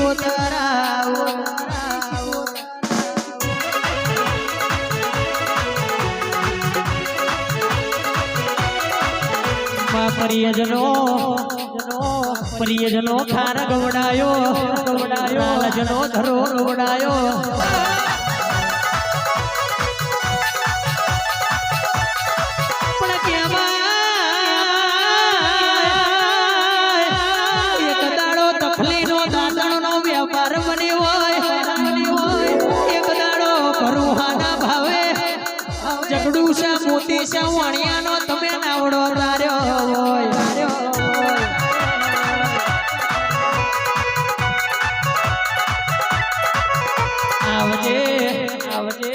શિકોતરા પ્રિયજનો ખાર ગવડાયો લાલજનો ધરો ગવડાયો પણ કેવાય એક દાડો તકલીનો દાદણનો વ્યાપાર બન્યો હોય એક દાડો ભરુહાના ભાવે જગડું છે મોતી છે વાણિયાનો તમે નાવડો તાર્યો હોય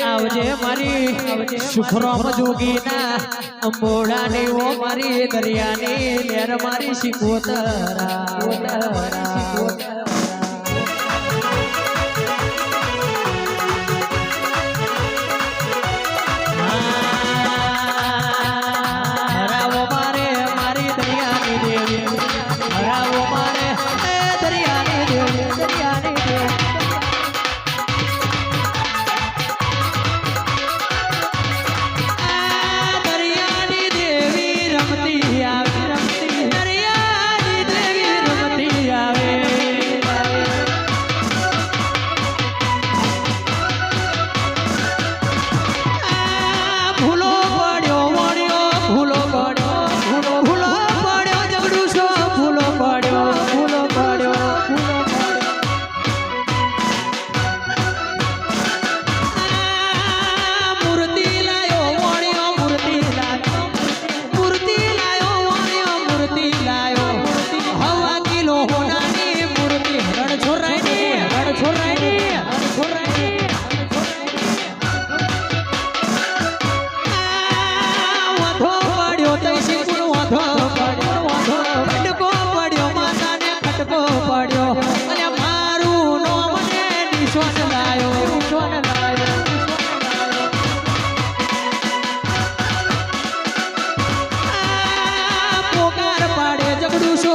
આવજે મારી સુખરામ જોગીના અંબોડાની ઓ મારી દરિયાની લેર મારી શિકોતરા હરાવો મારે મારી દરિયાની દેવી હરાવો મારે દરિયાની દેવી દરિયાની દેવી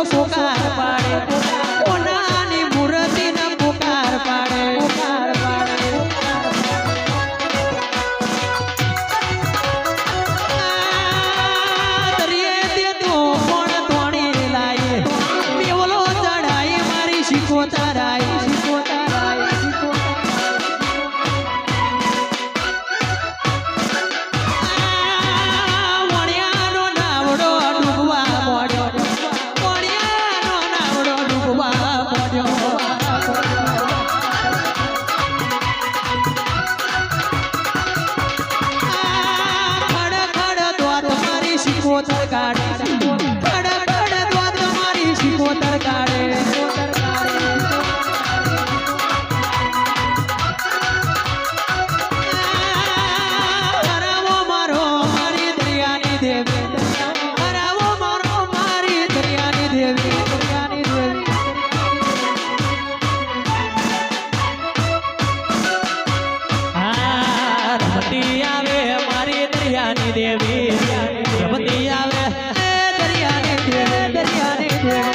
પોકાર પાડે ઓનાની મૂર્તિના પોકાર પાડે દરિયે દેતો પણ તોણી લાય દેવલો ચડાઈ મારી શિકોતરાય વણિયાનો નાવડો ડૂબવા પડ્યો શિકોતર કાઢે ખડ દ્વાદ મારી શિકોતર કાઢે હરાવો મારો મારી દરિયાની દેવી હરાવો મારો મારી દરિયાની દેવી દરિયાની દેવી હા રમતી આવે મારી દરિયાની દેવી રમતી આવે દરિયાની દેવી દરિયાની દેવી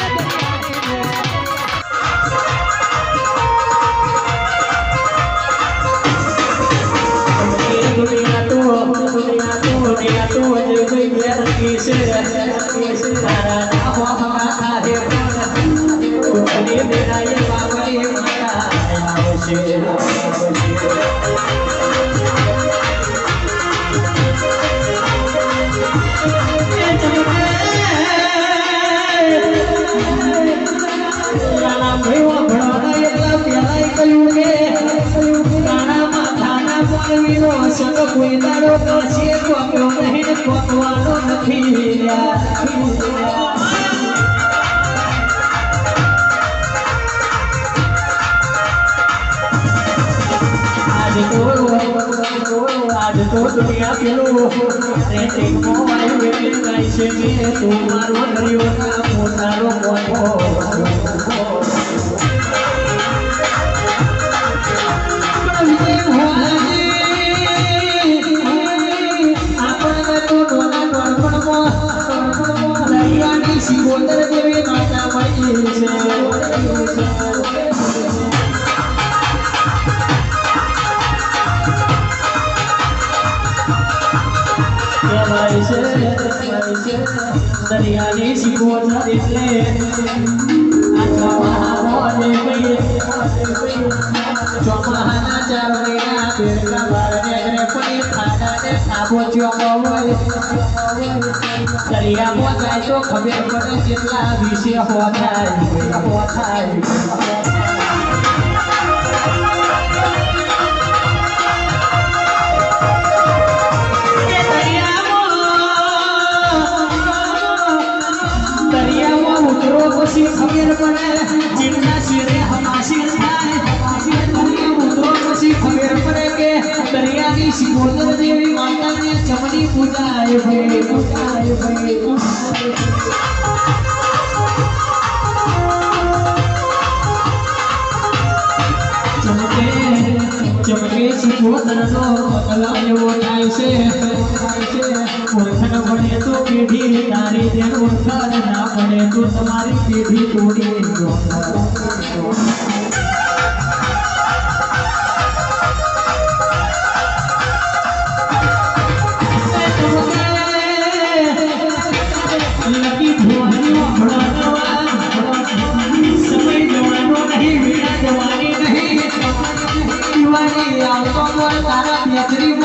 દુનિયા તો જે કોઈ મેર કીસે તારા નામો હમારા હે કોની બેરાએ બાવળી માતા આવશે કોઈ તારો કાશી કોપ્યો નહીં કોપવાનો નથી આજ તો દુનિયા પેલું રેટિંગમાં આવ્યું એટલે ગાય છે મેં તું મારો દરિયો ના પોતાનો મોટો શિકોતર દેવી માતા મળી છે દરિયાની શીખવણ એટલે ચોમાહાના 4 મહિના બેડકા બારને પડી ખાડાને ખાબો ચોમાવો દરિયામાં જાય તો ખબર પડે કેટલા વિશે હો થાય દરિયામાં ઉતરો પછી ખબર પડે જીવના શિરે હમાશી થાય દરિયા ઉતરો પછી ખબર પડે કે દરિયાની શિકોતર દેવી માતાની ચમની પૂજાય ભાઈ ચમકે શિકોતરનો બદલા એવો થાય છે ઓળખાણ પડે તો પેઢી તારી જેન ઓળખાણ ના પડે તો તમારી પેઢી તોડી લકી ભુવાનો સમય જવાનો નહીં વીણા જવાની નહીં દિવાળી આવતો તારા બેટરી